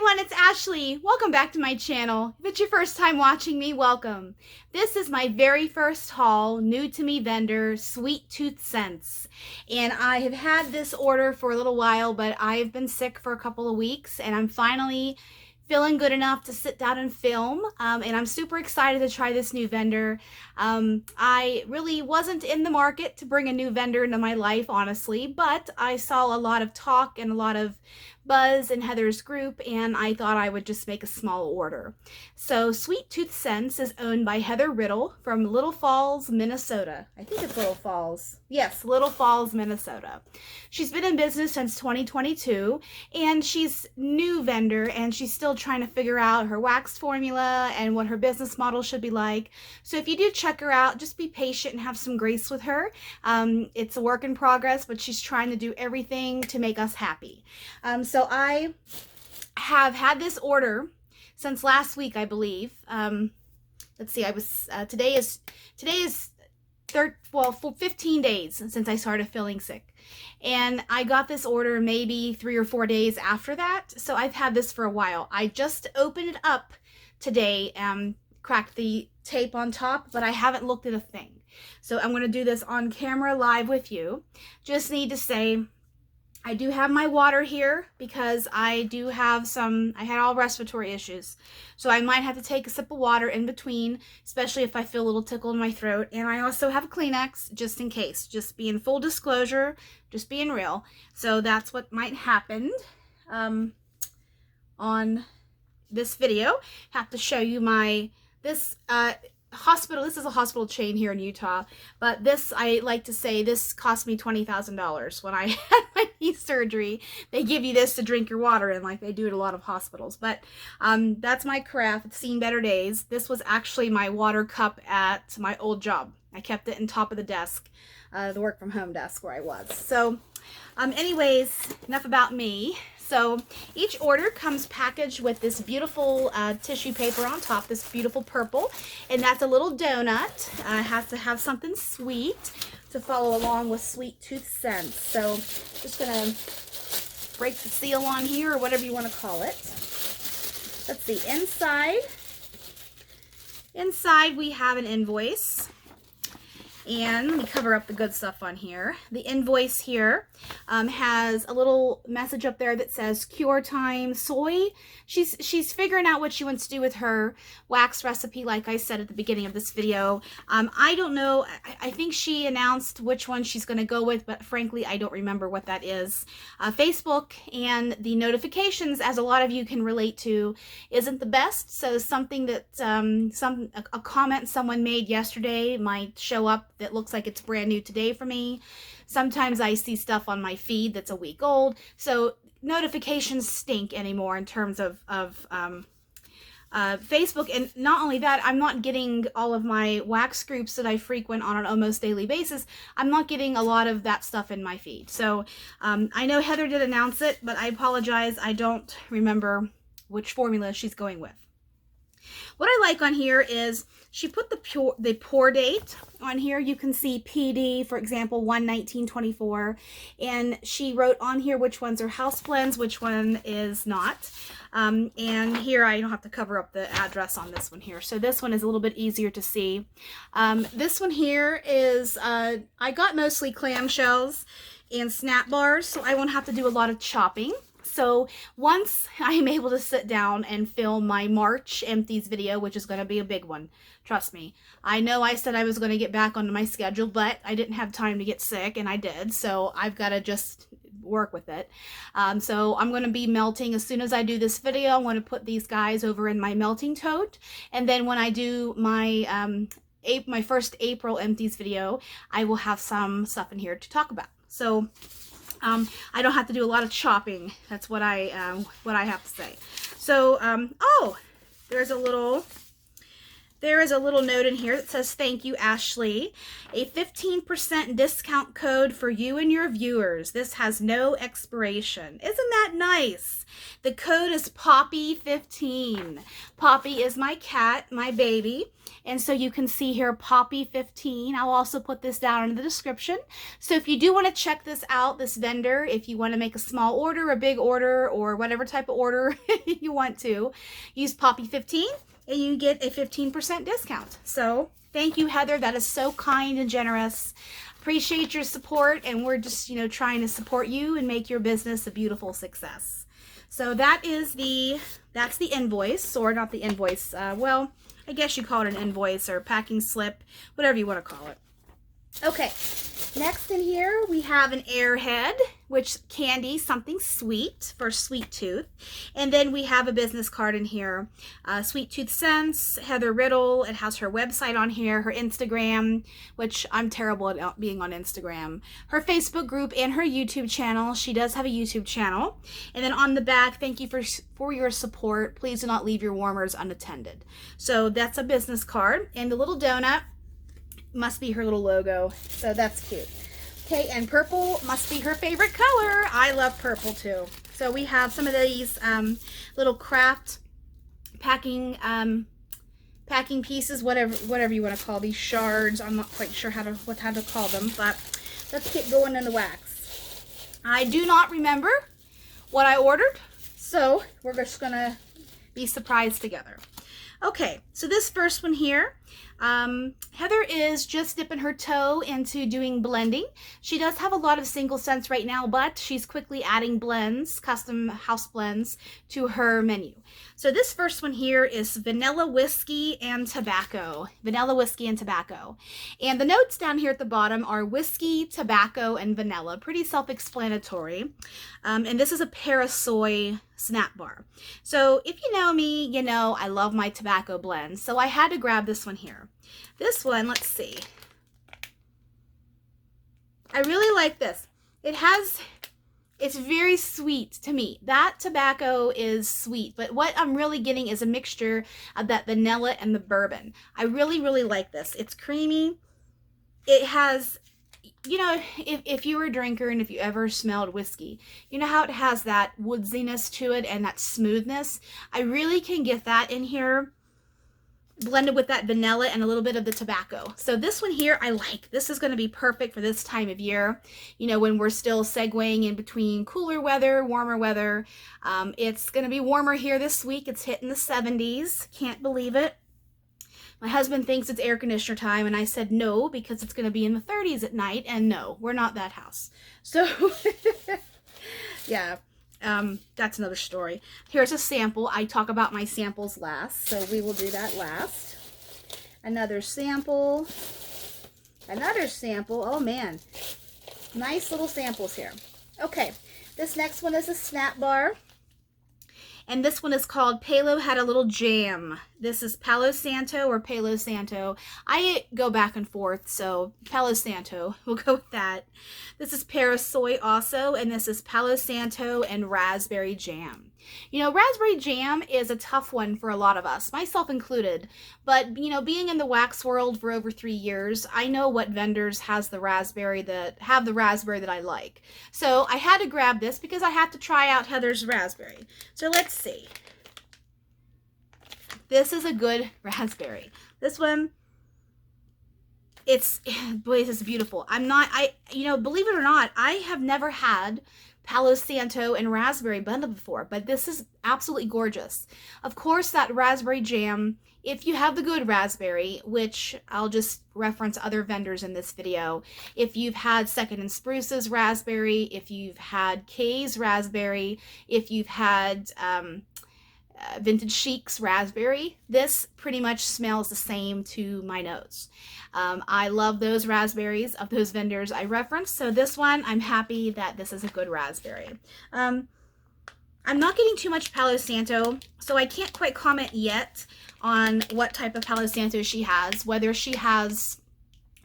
everyone, it's Ashley. Welcome back to my channel. If it's your first time watching me, welcome. This is my very first haul, new to me vendor, Sweet Tooth Scents. And I have had this order for a little while, but I've been sick for a couple of weeks and I'm finally feeling good enough to sit down and film, and I'm super excited to try this new vendor. I really wasn't in the market to bring a new vendor into my life, honestly, but I saw a lot of talk and a lot of buzz in Heather's group, and I thought I would just make a small order. So Sweet Tooth Scents is owned by Heather Riddle from Little Falls, Minnesota. I think it's Little Falls. Yes, Little Falls, Minnesota. She's been in business since 2022, and she's new vendor, and she's still trying to figure out her wax formula and what her business model should be like. So if you do check her out, just be patient and have some grace with her. It's a work in progress, but she's trying to do everything to make us happy. So I have had this order since last week, I believe. Let's see, today is 15 days since I started feeling sick. And I got this order maybe 3 or 4 days after that. So I've had this for a while. I just opened it up today and cracked the tape on top, but I haven't looked at a thing. So I'm going to do this on camera live with you. Just need to say, I do have my water here because I had all respiratory issues. So I might have to take a sip of water in between, especially if I feel a little tickle in my throat. And I also have a Kleenex just in case, just being full disclosure, just being real. So that's what might happen on this video. Have to show you this hospital. This is a hospital chain here in Utah, but this, I like to say, this cost me $20,000 when I had my knee surgery. They give you this to drink your water in, like they do at a lot of hospitals. But that's my craft. It's seen better days. This was actually my water cup at my old job. I kept it on top of the desk, the work from home desk where I was. So anyways, enough about me. So each order comes packaged with this beautiful tissue paper on top, this beautiful purple, and that's a little donut. It has to have something sweet to follow along with Sweet Tooth Scents. So just gonna break the seal on here, or whatever you want to call it. Let's see, inside we have an invoice. And let me cover up the good stuff on here. The invoice here has a little message up there that says Cure Time Soy. She's figuring out what she wants to do with her wax recipe, like I said at the beginning of this video. I don't know. I think she announced which one she's going to go with, but frankly, I don't remember what that is. Facebook and the notifications, as a lot of you can relate to, isn't the best. So something that a comment someone made yesterday might show up that looks like it's brand new today for me. Sometimes I see stuff on my feed that's a week old. So notifications stink anymore in terms of Facebook. And not only that, I'm not getting all of my wax groups that I frequent on an almost daily basis. I'm not getting a lot of that stuff in my feed. So I know Heather did announce it, but I apologize. I don't remember which formula she's going with. What I like on here is she put the pour date on here. You can see PD, for example, 1/19/24, and she wrote on here which ones are house blends, which one is not. And here I don't have to cover up the address on this one here. So this one is a little bit easier to see. This one here is, I got mostly clamshells and snap bars, so I won't have to do a lot of chopping. So once I'm able to sit down and film my March empties video, which is going to be a big one, trust me. I know I said I was going to get back onto my schedule, but I didn't have time to get sick, and I did. So I've got to just work with it. So I'm going to be melting as soon as I do this video. I'm going to put these guys over in my melting tote, and then when I do my my first April empties video, I will have some stuff in here to talk about. So I don't have to do a lot of chopping. That's what I have to say. So, oh, there is a little note in here that says, "Thank you, Ashley. A 15% discount code for you and your viewers. This has no expiration." Isn't that nice? The code is Poppy15. Poppy is my cat, my baby. And so you can see here Poppy15. I'll also put this down in the description. So if you do want to check this out, this vendor, if you want to make a small order, a big order, or whatever type of order you want to, use Poppy15 and you get a 15% discount. So thank you, Heather. That is so kind and generous. Appreciate your support, and we're just, trying to support you and make your business a beautiful success. So that's the invoice, or not the invoice. Well, I guess you call it an invoice or packing slip, whatever you want to call it. Okay, next in here we have an Airhead, which candy, something sweet for Sweet Tooth. And then we have a business card in here. Sweet Tooth Scents, Heather Riddle. It has her website on here, her Instagram, which I'm terrible at being on Instagram. Her Facebook group and her YouTube channel. She does have a YouTube channel. And then on the back, thank you for your support. Please do not leave your warmers unattended. So that's a business card. And the little donut must be her little logo, so that's cute. Okay, and purple must be her favorite color. I love purple too. So we have some of these little craft packing pieces, whatever you want to call these, shards. I'm not quite sure how to call them, but let's get going in the wax. I do not remember what I ordered, so we're just gonna be surprised together. Okay, so this first one here, Heather is just dipping her toe into doing blending. She does have a lot of single scents right now, but she's quickly adding blends, custom house blends, to her menu. So this first one here is vanilla whiskey and tobacco. Vanilla whiskey and tobacco. And the notes down here at the bottom are whiskey, tobacco, and vanilla. Pretty self-explanatory. And this is a Parasoy snap bar. So if you know me, you know I love my tobacco blends. So I had to grab this one here. This one, let's see. I really like this. It's very sweet to me. That tobacco is sweet, but what I'm really getting is a mixture of that vanilla and the bourbon. I really, really like this. It's creamy. It has, if you were a drinker and if you ever smelled whiskey, you know how it has that woodsiness to it and that smoothness? I really can get that in here, blended with that vanilla and a little bit of the tobacco. So this one here, I like. This is going to be perfect for this time of year, when we're still segueing in between cooler weather, warmer weather. It's going to be warmer here this week. It's hitting the 70s. Can't believe it. My husband thinks it's air conditioner time, and I said no, because it's going to be in the 30s at night, and no, we're not that house. So, yeah. That's another story. Here's a sample. I talk about my samples last, so we will do that last. Another sample. Another sample. Oh man, nice little samples here. Okay, this next one is a snap bar, and this one is called Palo Had a Little Jam. This is Palo Santo or Palo Santo. I go back and forth, so Palo Santo, we'll go with that. This is Parasoy also, and this is Palo Santo and Raspberry Jam. Raspberry jam is a tough one for a lot of us, myself included. But, being in the wax world for over 3 years, I know what vendors have the raspberry that I like. So I had to grab this because I had to try out Heather's raspberry. So let's see. This is a good raspberry. This one, boy, this is beautiful. Believe it or not, I have never had Palo Santo and raspberry blended before, but this is absolutely gorgeous. Of course, that raspberry jam, if you have the good raspberry, which I'll just reference other vendors in this video, if you've had Second and Spruce's raspberry, if you've had Kay's raspberry, if you've had Vintage Chic's raspberry, this pretty much smells the same to my nose. I love those raspberries of those vendors I referenced, so this one, I'm happy that this is a good raspberry. I'm not getting too much Palo Santo, so I can't quite comment yet on what type of Palo Santo she has, whether she has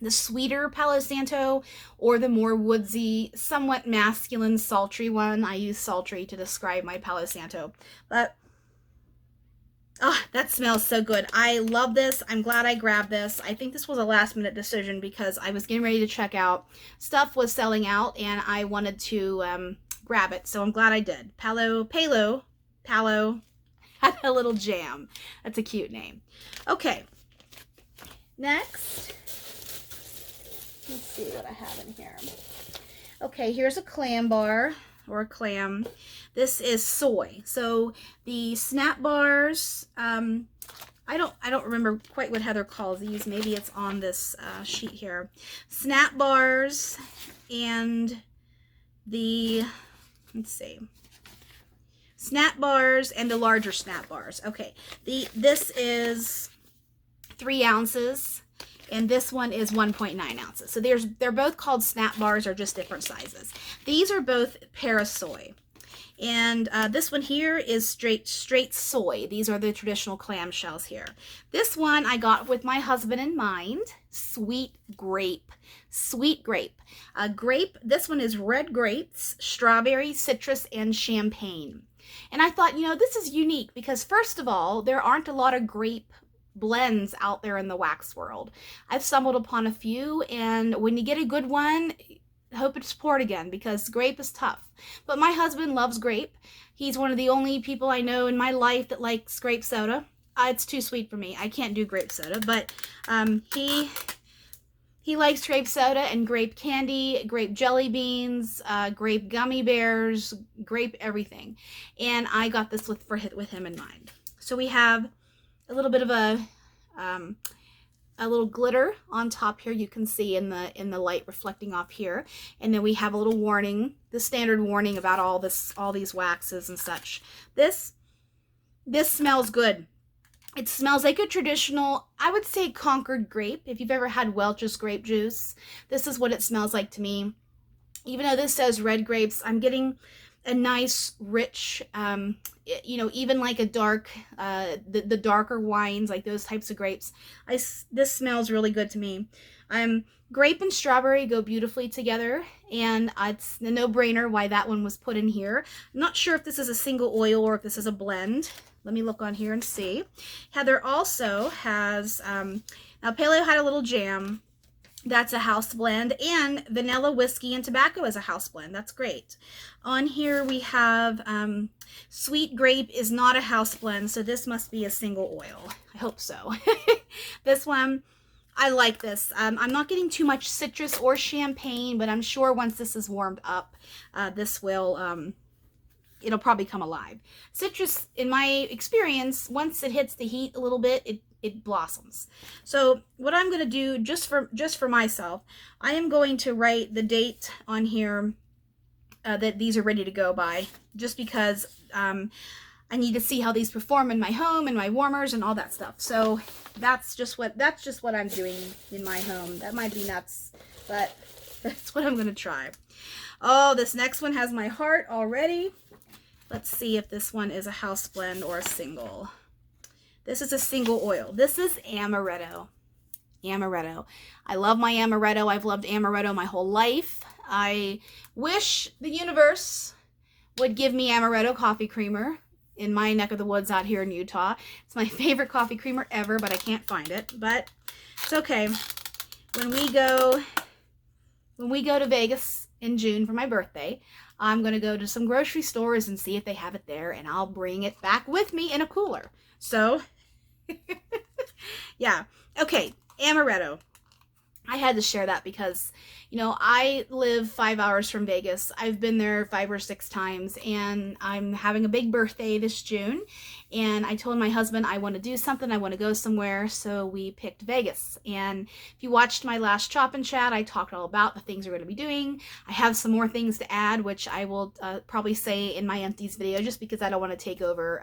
the sweeter Palo Santo or the more woodsy, somewhat masculine, sultry one. I use sultry to describe my Palo Santo, but oh, that smells so good. I love this. I'm glad I grabbed this. I think this was a last minute decision because I was getting ready to check out. Stuff was selling out and I wanted to grab it. So I'm glad I did. Palo Palo. Had a little jam. That's a cute name. Okay. Next. Let's see what I have in here. Okay, here's a clam bar or a clam. This is soy. So the snap bars, I don't remember quite what Heather calls these. Maybe it's on this sheet here. Snap bars and the, let's see, snap bars and the larger snap bars. Okay, this is 3 ounces and this one is 1.9 ounces. So they're both called snap bars, or just different sizes. These are both Parasoy. And this one here is straight soy. These are the traditional clamshells here. This one I got with my husband in mind. Sweet grape. Sweet grape. Grape, this one is red grapes, strawberry, citrus, and champagne. And I thought, you know, this is unique because first of all, there aren't a lot of grape blends out there in the wax world. I've stumbled upon a few, and when you get a good one, hope it's poured again because grape is tough. But my husband loves grape. He's one of the only people I know in my life that likes grape soda. It's too sweet for me. I can't do grape soda, but he likes grape soda and grape candy, grape jelly beans, grape gummy bears, grape everything. And I got this with him in mind. So we have a little bit of a little glitter on top here. You can see in the light reflecting off here. And then we have a little warning, the standard warning about all these waxes and such. This smells good. It smells like a traditional, I would say, Concord grape. If you've ever had Welch's grape juice, this is what it smells like to me. Even though this says red grapes, I'm getting a nice, rich, you know, even like a dark, the darker wines, like those types of grapes. This smells really good to me. Grape and strawberry go beautifully together, and it's a no-brainer why that one was put in here. I'm not sure if this is a single oil or if this is a blend. Let me look on here and see. Heather also has, now Paleo had a little jam. That's a house blend, and vanilla whiskey and tobacco is a house blend. That's great. On here we have sweet grape is not a house blend, so this must be a single oil. I hope so. This one, I like this. I'm not getting too much citrus or champagne, but I'm sure once this is warmed up, this will, it'll probably come alive. Citrus, in my experience, once it hits the heat a little bit, it blossoms. So what I'm going to do just for myself, I am going to write the date on here that these are ready to go by, just because I need to see how these perform in my home and my warmers and all that stuff. So that's just what I'm doing in my home. That might be nuts, but that's what I'm going to try. Oh, this next one has my heart already. Let's see if this one is a house blend or a single. This is a single oil. This is Amaretto. Amaretto. I love my Amaretto. I've loved Amaretto my whole life. I wish the universe would give me Amaretto coffee creamer in my neck of the woods out here in Utah. It's my favorite coffee creamer ever, but I can't find it. But it's okay. When we go to Vegas in June for my birthday, I'm going to go to some grocery stores and see if they have it there, and I'll bring it back with me in a cooler. So, yeah. Okay, Amaretto. I had to share that because, you know, I live 5 hours from Vegas. I've been there 5 or 6 times, and I'm having a big birthday this June. And I told my husband I want to do something. I want to go somewhere. So we picked Vegas. And if you watched my last Chop and Chat, I talked all about the things we're going to be doing. I have some more things to add, which I will probably say in my empties video, just because I don't want to take over,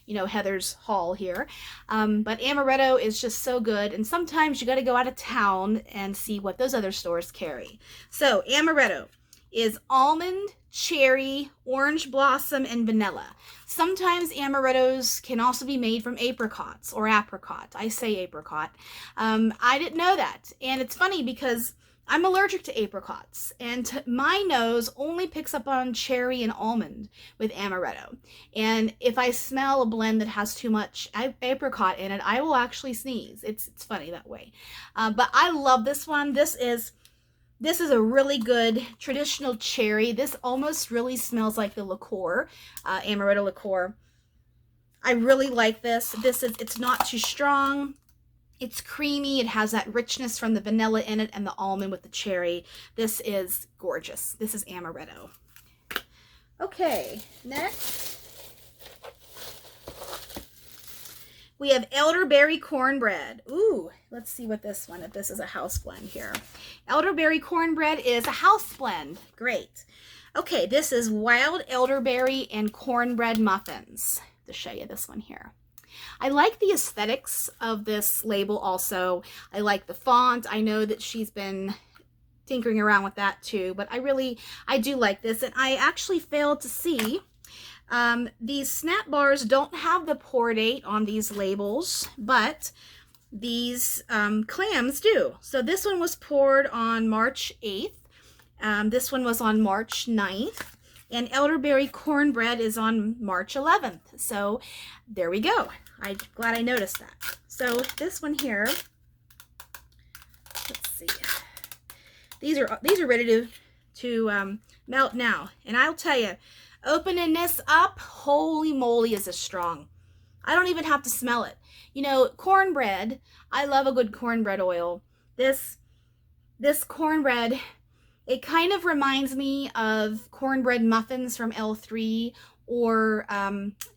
you know, Heather's haul here. But Amaretto is just so good. And sometimes you got to go out of town and see what those other stores carry. So Amaretto is almond, cherry, orange blossom, and vanilla. Sometimes Amarettos can also be made from apricots or apricot. I say apricot. I didn't know that. And it's funny because I'm allergic to apricots, and my nose only picks up on cherry and almond with Amaretto. And if I smell a blend that has too much apricot in it, I will actually sneeze. It's funny that way. But I love this one. This is a really good traditional cherry. This almost really smells like the liqueur, Amaretto liqueur. I really like this. It's not too strong. It's creamy. It has that richness from the vanilla in it and the almond with the cherry. This is gorgeous. This is Amaretto. Okay, next we have Elderberry Cornbread. Ooh, let's see what this one, if this is a house blend here. Elderberry Cornbread is a house blend. Great. Okay, this is Wild Elderberry and Cornbread Muffins. To show you this one here. I like the aesthetics of this label also. I like the font. I know that she's been tinkering around with that too, but I do like this. And I actually failed to see, these snap bars don't have the pour date on these labels, but these clams do. So this one was poured on March 8th. This one was on March 9th. And Elderberry Cornbread is on March 11th. So there we go. I'm glad I noticed that. So this one here, let's see. These are ready to melt now. And I'll tell you, opening this up, holy moly, is this strong. I don't even have to smell it. You know, cornbread, I love a good cornbread oil. This cornbread, it kind of reminds me of cornbread muffins from L3 or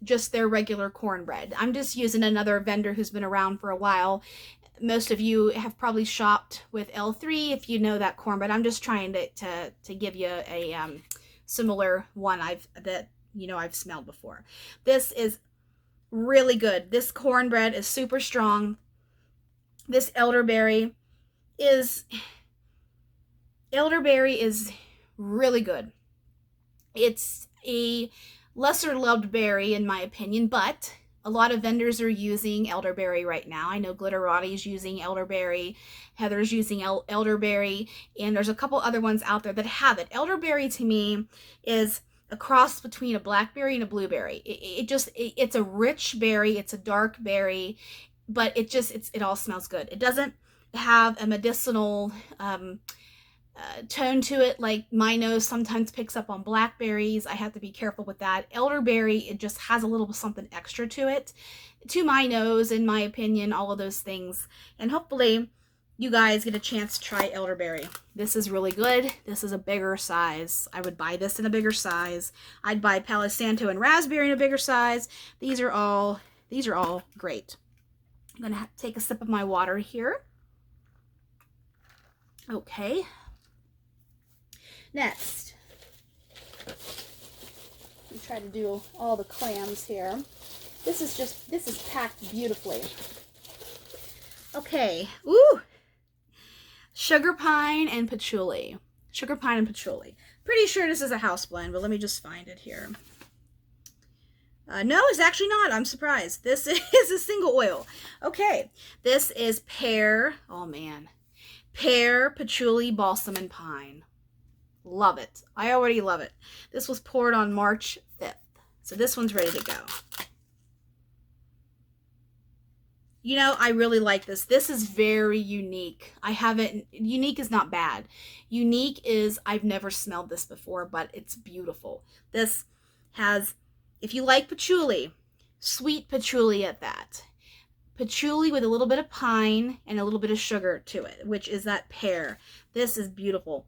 just their regular cornbread. I'm just using another vendor who's been around for a while. Most of you have probably shopped with L3 if you know that cornbread. I'm just trying to give you a similar one I've smelled before. This is really good. This cornbread is super strong. This elderberry is really good. It's a lesser loved berry in my opinion, but a lot of vendors are using elderberry right now. I know Glitterati is using elderberry, Heather's using elderberry, and there's a couple other ones out there that have it. Elderberry to me is a cross between a blackberry and a blueberry. It's a rich berry, it's a dark berry, but it all smells good. It doesn't have a medicinal tone to it like my nose sometimes picks up on blackberries. I have to be careful with that. Elderberry, it just has a little something extra to it, to my nose, in my opinion, all of those things. And hopefully you guys get a chance to try elderberry. This is really good. This is a bigger size. I would buy this in a bigger size. I'd buy Palo Santo and raspberry in a bigger size. These are all great. I'm gonna take a sip of my water here. Okay. Next, we try to do all the clams here. This is packed beautifully. Okay, ooh, sugar pine and patchouli. Sugar pine and patchouli. Pretty sure this is a house blend, but let me just find it here. No, it's actually not. I'm surprised. This is a single oil. Okay, this is pear. Oh man, pear, patchouli, balsam, and pine. Love it. I already love it. This was poured on March 5th. So this one's ready to go. You know, I really like this. This is very unique. Unique is not bad. Unique is, I've never smelled this before, but it's beautiful. This has, if you like patchouli, sweet patchouli at that. Patchouli with a little bit of pine and a little bit of sugar to it, which is that pear. This is beautiful.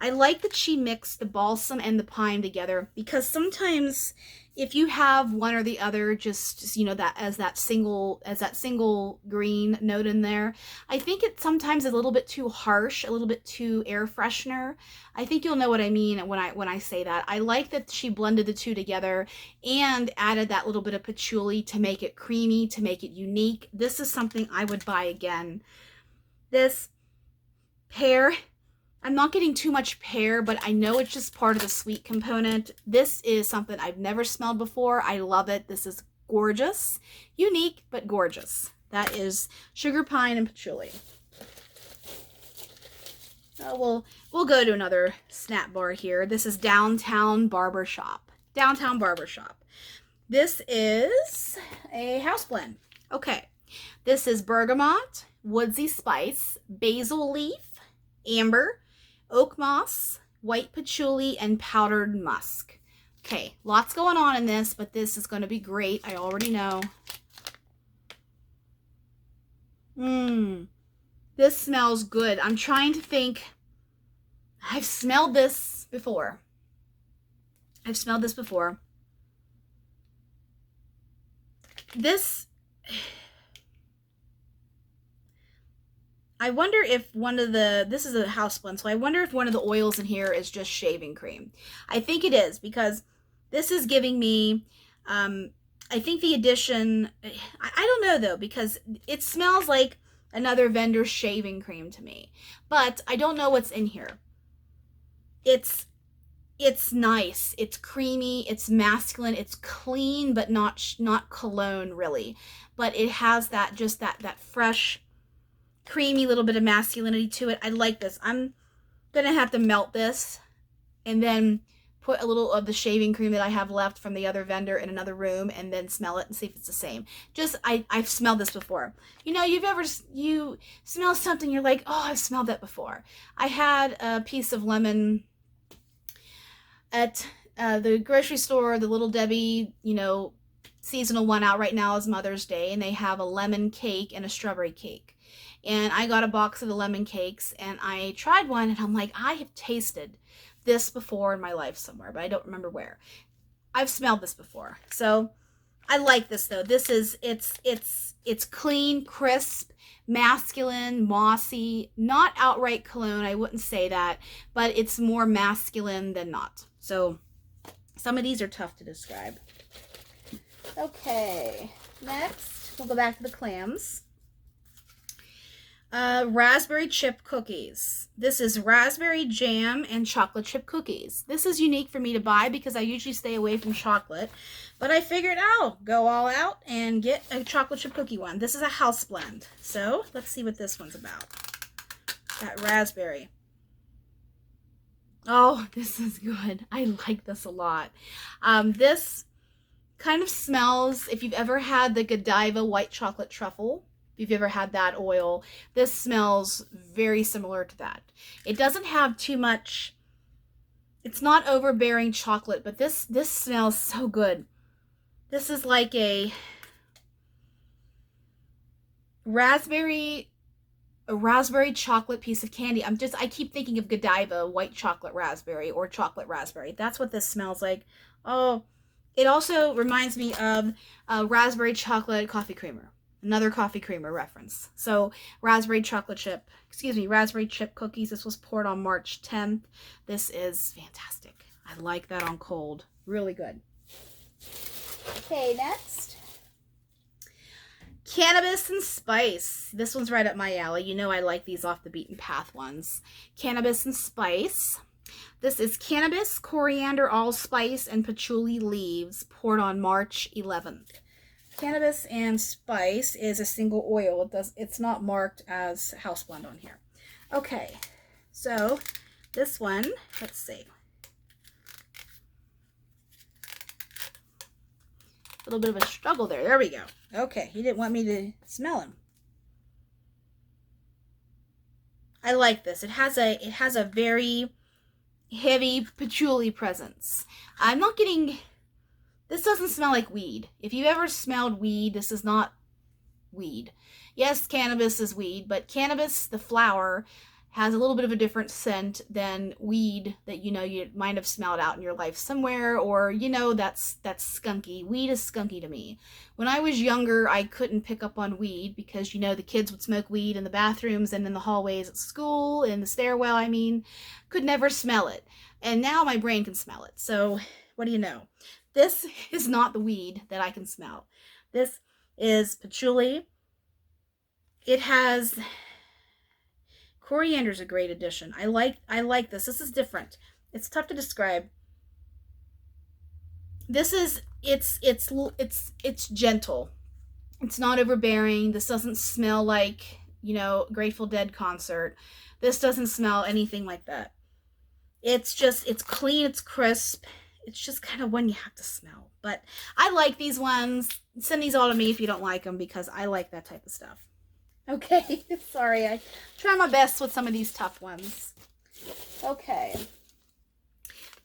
I like that she mixed the balsam and the pine together, because sometimes if you have one or the other, just you know, that as that single green note in there, I think it's sometimes a little bit too harsh, a little bit too air freshener. I think you'll know what I mean when I say that. I like that she blended the two together and added that little bit of patchouli to make it creamy, to make it unique. This is something I would buy again. This pear, I'm not getting too much pear, but I know it's just part of the sweet component. This is something I've never smelled before. I love it. This is gorgeous. Unique, but gorgeous. That is sugar pine and patchouli. We'll go to another snap bar here. This is Downtown Barbershop. Downtown Barbershop. This is a house blend. Okay. This is bergamot, woodsy spice, basil leaf, amber, oak moss, white patchouli, and powdered musk. Okay, lots going on in this, but this is going to be great. I already know. This smells good. I'm trying to think. I've smelled this before. This, I wonder if this is a house blend, so I wonder if one of the oils in here is just shaving cream. I think it is, because this is giving me, I think the addition, I don't know though, because it smells like another vendor's shaving cream to me, but I don't know what's in here. It's nice, it's creamy, it's masculine, it's clean, but not cologne really, but it has that, just that fresh, creamy little bit of masculinity to it. I like this. I'm gonna have to melt this and then put a little of the shaving cream that I have left from the other vendor in another room and then smell it and see if it's the same. Just, I've smelled this before. You know, you smell something, you're like, oh, I've smelled that before. I had a piece of lemon at the grocery store, the Little Debbie, you know, seasonal one out right now is Mother's Day, and they have a lemon cake and a strawberry cake. And I got a box of the lemon cakes, and I tried one, and I'm like, I have tasted this before in my life somewhere, but I don't remember where. I've smelled this before. So I like this though. This is, it's clean, crisp, masculine, mossy, not outright cologne. I wouldn't say that, but it's more masculine than not. So some of these are tough to describe. Okay, next we'll go back to the clams. Raspberry chip cookies. This is raspberry jam and chocolate chip cookies. This is unique for me to buy because I usually stay away from chocolate, but I figured I'll go all out and get a chocolate chip cookie one. This is a house blend. So let's see what this one's about. That raspberry. Oh, this is good. I like this a lot. This kind of smells, if you've ever had the Godiva white chocolate truffle, if you've ever had that oil, this smells very similar to that. It doesn't have too much, it's not overbearing chocolate, but this smells so good. This is like a raspberry chocolate piece of candy. I keep thinking of Godiva white chocolate raspberry or chocolate raspberry. That's what this smells like. Oh, it also reminds me of raspberry chocolate coffee creamer. Another coffee creamer reference. So raspberry chip cookies. This was poured on March 10th. This is fantastic. I like that on cold. Really good. Okay, next. Cannabis and spice. This one's right up my alley. You know I like these off the beaten path ones. Cannabis and spice. This is cannabis, coriander, allspice, and patchouli leaves poured on March 11th. Cannabis and spice is a single oil. It's not marked as house blend on here. Okay, so this one, let's see. A little bit of a struggle there. There we go. Okay, he didn't want me to smell him. I like this. It has a very heavy patchouli presence. I'm not getting, this doesn't smell like weed. If you've ever smelled weed, this is not weed. Yes, cannabis is weed, but cannabis, the flower, has a little bit of a different scent than weed that, you know, you might have smelled out in your life somewhere, or, you know, that's skunky. Weed is skunky to me. When I was younger, I couldn't pick up on weed because, you know, the kids would smoke weed in the bathrooms and in the hallways at school, in the stairwell, I mean, could never smell it. And now my brain can smell it. So what do you know? This is not the weed that I can smell. This is patchouli. It has, coriander is a great addition. I like this. This is different. It's tough to describe. This is, it's gentle. It's not overbearing. This doesn't smell like, you know, Grateful Dead concert. This doesn't smell anything like that. It's just, it's clean, it's crisp. It's just kind of one you have to smell. But I like these ones. Send these all to me if you don't like them, because I like that type of stuff. Okay, sorry. I try my best with some of these tough ones. Okay.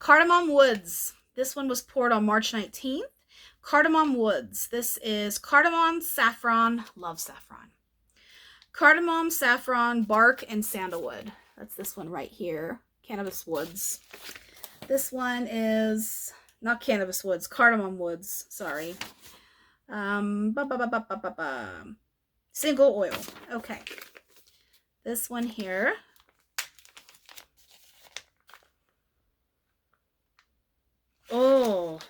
Cardamom Woods. This one was poured on March 19th. Cardamom Woods. This is cardamom, saffron, love saffron. Cardamom, saffron, bark, and sandalwood. That's this one right here. Cannabis Woods. This one is not Cannabis Woods, Cardamom Woods. Sorry. Single oil. Okay. This one here. Oh.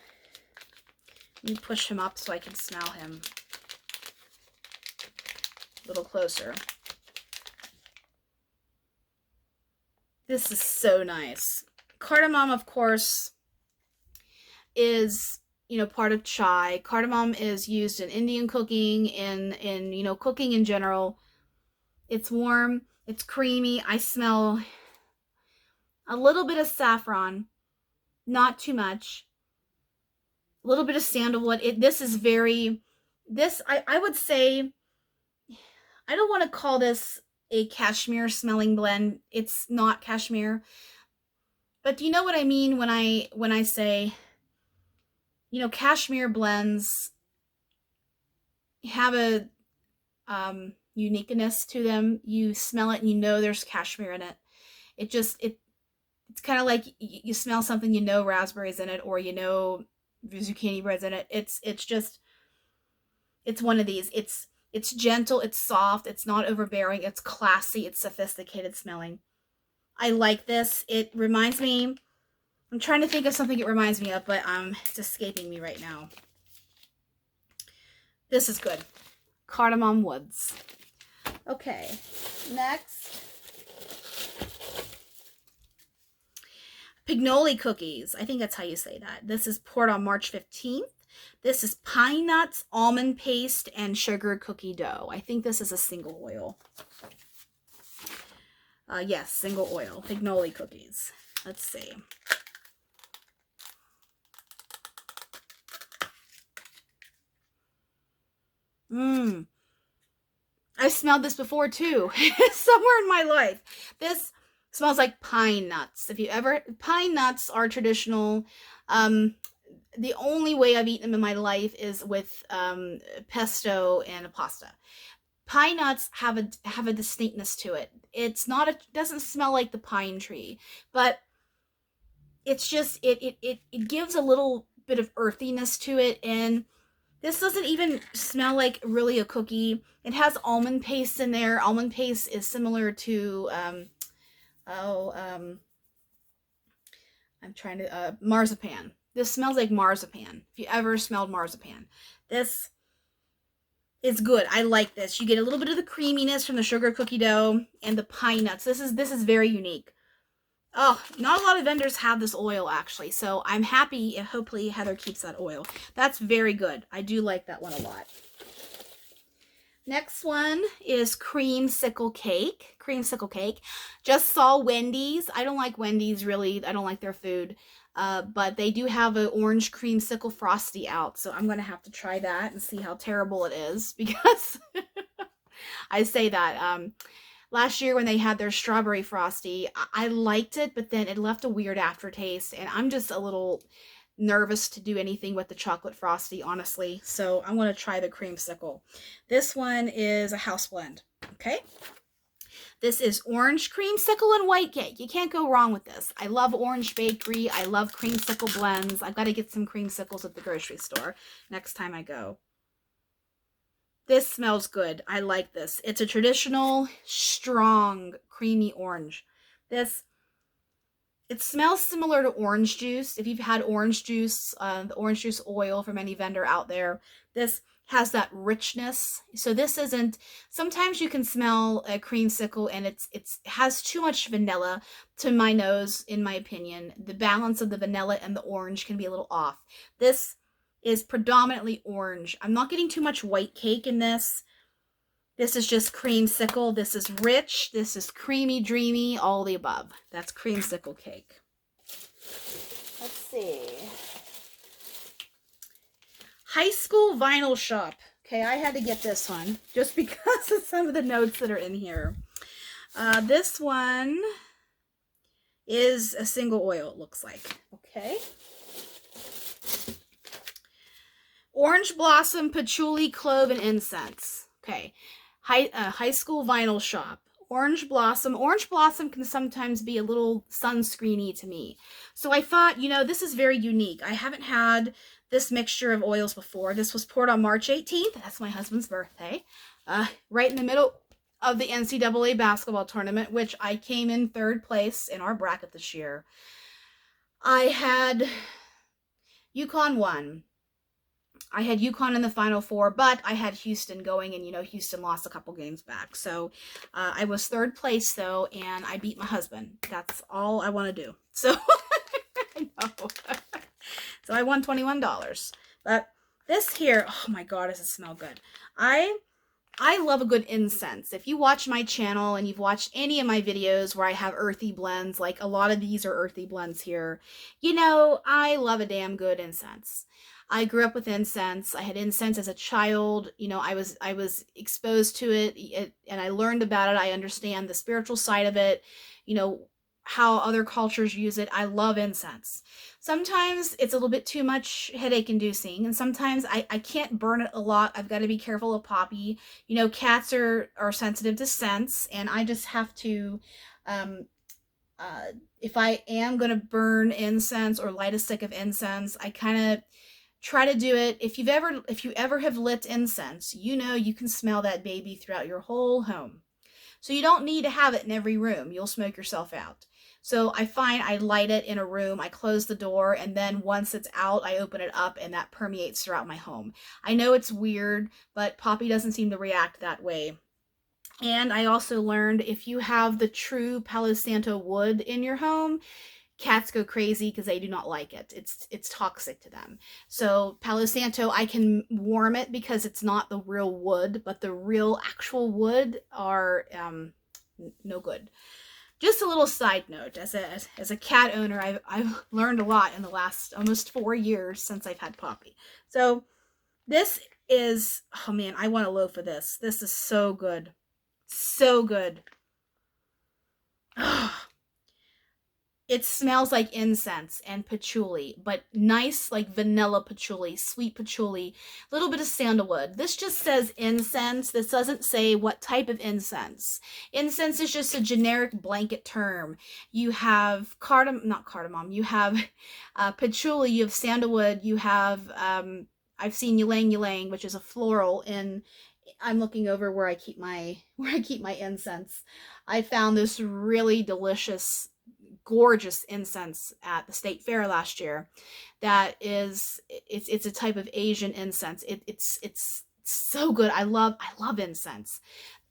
Let me push him up so I can smell him. A little closer. This is so nice. Cardamom, of course, is, you know, part of chai. Cardamom is used in Indian cooking, in you know, cooking in general. It's warm, it's creamy. I smell a little bit of saffron, not too much. A little bit of sandalwood. This is very, I would say, I don't want to call this a cashmere smelling blend. It's not cashmere. But do you know what I mean when I say, you know, cashmere blends have a uniqueness to them. You smell it and you know there's cashmere in it. It's kind of like you smell something, you know raspberries in it, or you know zucchini bread's in it. It's one of these. It's gentle, it's soft, it's not overbearing, it's classy, it's sophisticated smelling. I like this. It reminds me, I'm trying to think of something it reminds me of, but it's escaping me right now. This is good. Cardamom Woods. Okay, next. Pignoli cookies. I think that's how you say that. This is poured on March 15th. This is pine nuts, almond paste, and sugar cookie dough. I think this is a single oil. Yes, single oil. Pignoli cookies. Let's see. I've smelled this before too. Somewhere in my life. This smells like pine nuts. Pine nuts are traditional. The only way I've eaten them in my life is with pesto and a pasta. Pine nuts have a distinctness to it. It doesn't smell like the pine tree, but it's just it gives a little bit of earthiness to it. And this doesn't even smell like really a cookie. It has almond paste in there. Almond paste is similar to marzipan. This smells like marzipan. If you ever smelled marzipan, this is good. I like this. You get a little bit of the creaminess from the sugar cookie dough and the pine nuts. This is very unique. Oh, not a lot of vendors have this oil actually, so I'm happy. Hopefully Heather keeps that oil. That's very good. I do like that one a lot. Next one is creamsicle cake. Creamsicle cake. Just saw Wendy's. I don't like Wendy's really. I don't like their food. But they do have an orange creamsicle frosty out. So I'm going to have to try that and see how terrible it is. Because I say that. Last year when they had their strawberry frosty, I liked it. But then it left a weird aftertaste. And I'm just a little nervous to do anything with the chocolate frosty, honestly. So I'm going to try the creamsicle. This one is a house blend. Okay. This is orange creamsicle and white cake. You can't go wrong with this. I love Orange Bakery. I love creamsicle blends. I've got to get some creamsicles at the grocery store next time I go. This smells good. I like this. It's a traditional, strong, creamy orange. It smells similar to orange juice. If you've had orange juice, the orange juice oil from any vendor out there, this has that richness. So this isn't, sometimes you can smell a creamsicle and it has too much vanilla to my nose, in my opinion. The balance of the vanilla and the orange can be a little off. This is predominantly orange. I'm not getting too much white cake in this. This is just creamsicle. This is rich. This is creamy, dreamy, all the above. That's creamsicle cake. Let's see. High School Vinyl Shop. Okay, I had to get this one just because of some of the notes that are in here. This one is a single oil, it looks like. Okay. Orange Blossom, Patchouli, Clove, and Incense. Okay. High School Vinyl Shop. Orange Blossom. Orange Blossom can sometimes be a little sunscreeny to me. So I thought, you know, this is very unique. I haven't had this mixture of oils before. This was poured on March 18th. That's my husband's birthday. Right in the middle of the NCAA basketball tournament, which I came in 3rd place in our bracket this year. I had UConn won. I had UConn in the Final Four, but I had Houston going, and, you know, Houston lost a couple games back. So I was 3rd place, though, and I beat my husband. That's all I want to do. So, I know. So I won $21. But this here, oh my God, does it smell good. I love a good incense. If you watch my channel and you've watched any of my videos where I have earthy blends, like a lot of these are earthy blends here, you know, I love a damn good incense. I grew up with incense. I had incense as a child. You know, I was exposed to it, and I learned about it. I understand the spiritual side of it, you know, how other cultures use it. I love incense. Sometimes it's a little bit too much headache inducing, and sometimes I can't burn it a lot. I've got to be careful of poppy. You know, cats are sensitive to scents, and I just have to, if I am going to burn incense or light a stick of incense, I kind of try to do it. If you ever have lit incense, you know you can smell that baby throughout your whole home. So you don't need to have it in every room. You'll smoke yourself out. So I find I light it in a room, I close the door, and then once it's out, I open it up, and that permeates throughout my home. I know it's weird, but Poppy doesn't seem to react that way. And I also learned if you have the true Palo Santo wood in your home, cats go crazy because they do not like it. It's toxic to them. So Palo Santo, I can warm it because it's not the real wood, but the real actual wood are no good. Just a little side note, as a cat owner, I've learned a lot in the last almost 4 years since I've had Poppy. So this is, oh man, I want a loaf of this. This is so good. So good. It smells like incense and patchouli, but nice, like vanilla patchouli, sweet patchouli, a little bit of sandalwood. This just says incense. This doesn't say what type of incense. Incense is just a generic blanket term. You have not cardamom, you have patchouli, you have sandalwood, you have, I've seen ylang ylang, which is a floral in, I'm looking over where I keep my incense. I found this really delicious, gorgeous incense at the state fair last year. That is, it's a type of Asian incense. It's so good. I love incense.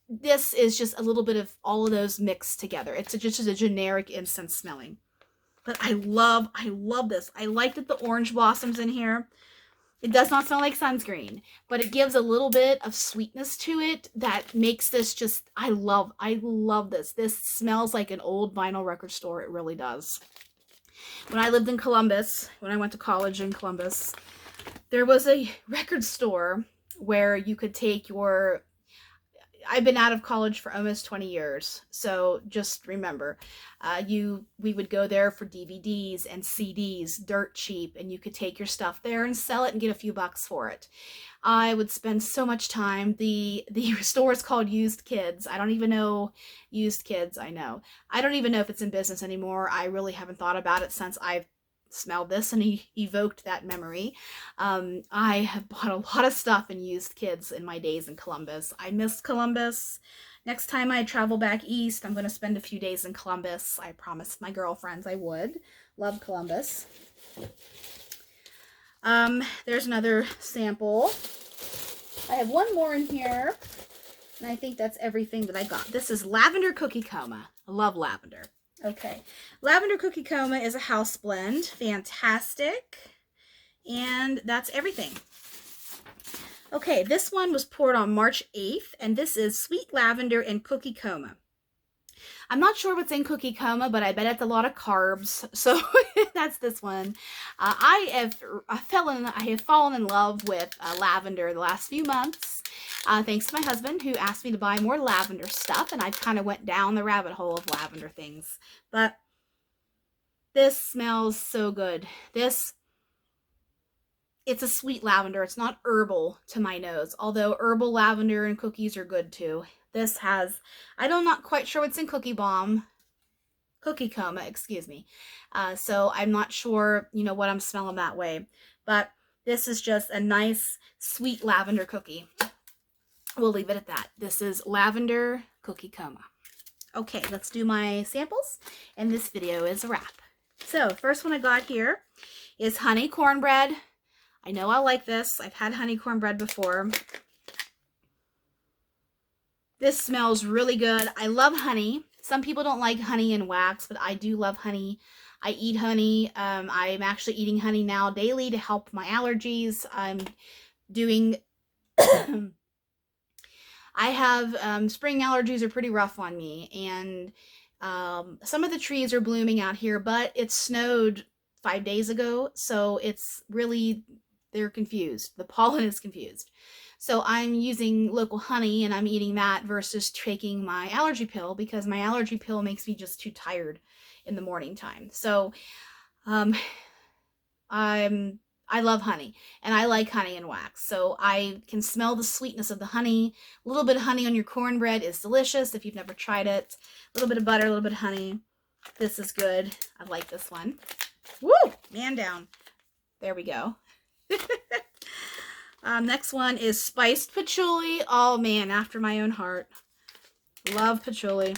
This is just a little bit of all of those mixed together. It's just a generic incense smelling. But I love this. I like that the orange blossoms in here. It does not smell like sunscreen, but it gives a little bit of sweetness to it that makes this just, I love this. This smells like an old vinyl record store. It really does. When I lived in Columbus, when I went to college in Columbus, there was a record store where you could take your, I've been out of college for almost 20 years, so just remember, we would go there for DVDs and CDs, dirt cheap, and you could take your stuff there and sell it and get a few bucks for it. I would spend so much time. The store is called Used Kids. I don't even know Used Kids. I don't even know if it's in business anymore. I really haven't thought about it since I've smelled this and he evoked that memory. I have bought a lot of stuff in Used Kids in my days in Columbus. I miss Columbus. Next time I travel back east, I'm going to spend a few days in Columbus. I promised my girlfriends I would. Love Columbus. There's another sample. I have one more in here, and I think that's everything that I got. This is Lavender Cookie Coma. I love lavender. Okay, Lavender Cookie Coma is a house blend. Fantastic. And that's everything. Okay, this one was poured on March 8th, and this is Sweet Lavender and Cookie Coma. I'm not sure what's in Cookie Coma, but I bet it's a lot of carbs, so that's this one. I have fallen in love with lavender the last few months. Thanks to my husband, who asked me to buy more lavender stuff, and I kind of went down the rabbit hole of lavender things. But this smells so good. This it's a sweet lavender. It's not herbal to my nose, although herbal lavender and cookies are good too. This has, I'm not quite sure what's in Cookie Coma, excuse me. So I'm not sure, what I'm smelling that way. But this is just a nice, sweet lavender cookie. We'll leave it at that. This is Lavender Cookie Coma. Okay, let's do my samples, and this video is a wrap. So, first one I got here is honey cornbread. I know I like this. I've had honey cornbread before. This smells really good. I love honey. Some people don't like honey and wax, but I do love honey. I eat honey. I'm actually eating honey now daily to help my allergies. I'm doing... I have spring allergies are pretty rough on me, and some of the trees are blooming out here, but it snowed 5 days ago, so it's really, they're confused. The pollen is confused. So I'm using local honey, and I'm eating that versus taking my allergy pill, because my allergy pill makes me just too tired in the morning time. So I love honey, and I like honey and wax, so I can smell the sweetness of the honey. A little bit of honey on your cornbread is delicious if you've never tried it. A little bit of butter, a little bit of honey. This is good. I like this one. Woo! Man down. There we go. Next one is spiced patchouli. Oh man, after my own heart. Love patchouli.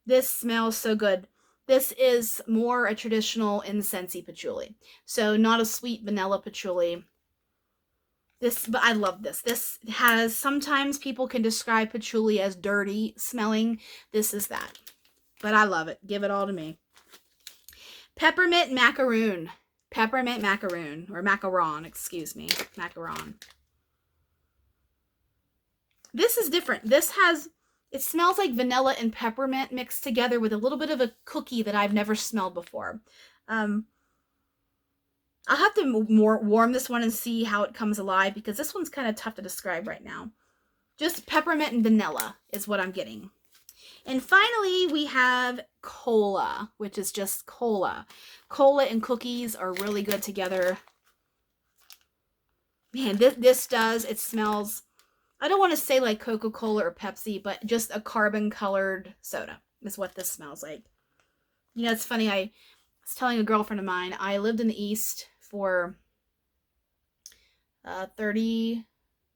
This smells so good. This is more a traditional incensey patchouli. So not a sweet vanilla patchouli. But I love this. This has, sometimes people can describe patchouli as dirty smelling. This is that. But I love it. Give it all to me. Peppermint macaroon. Peppermint macaroon. Or macaron, excuse me. Macaron. This is different. This has... It smells like vanilla and peppermint mixed together with a little bit of a cookie that I've never smelled before. I'll have to warm this one and see how it comes alive, because this one's kind of tough to describe right now. Just peppermint and vanilla is what I'm getting. And finally, we have cola, which is just cola. Cola and cookies are really good together. Man, it smells... I don't want to say like Coca-Cola or Pepsi, but just a carbon-colored soda is what this smells like. It's funny, I was telling a girlfriend of mine, I lived in the East for 30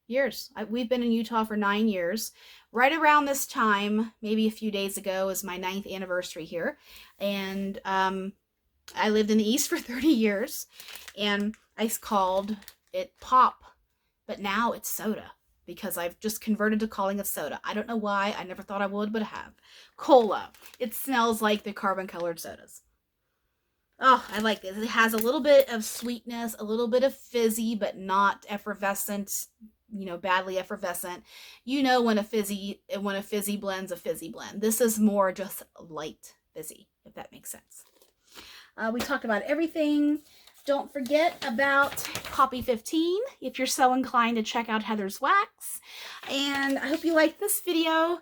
years. We've been in Utah for 9 years. Right around this time, maybe a few days ago, is my 9th anniversary here. And I lived in the East for 30 years, and I called it pop, but now it's soda. Because I've just converted to calling it soda. I don't know why. I never thought I would, but I have. Cola. It smells like the carbon-colored sodas. Oh, I like this. It has a little bit of sweetness, a little bit of fizzy, but not effervescent, badly effervescent. When a fizzy blend's a fizzy blend. This is more just light fizzy, if that makes sense. We talked about everything. Don't forget about Poppy 15 if you're so inclined to check out Heather's Wax. And I hope you liked this video.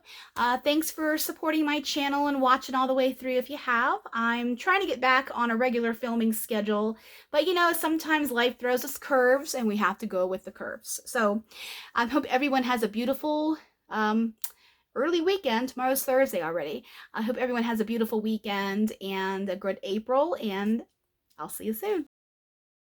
Thanks for supporting my channel and watching all the way through if you have. I'm trying to get back on a regular filming schedule, but sometimes life throws us curves and we have to go with the curves. So I hope everyone has a beautiful early weekend. Tomorrow's Thursday already. I hope everyone has a beautiful weekend and a good April, and I'll see you soon.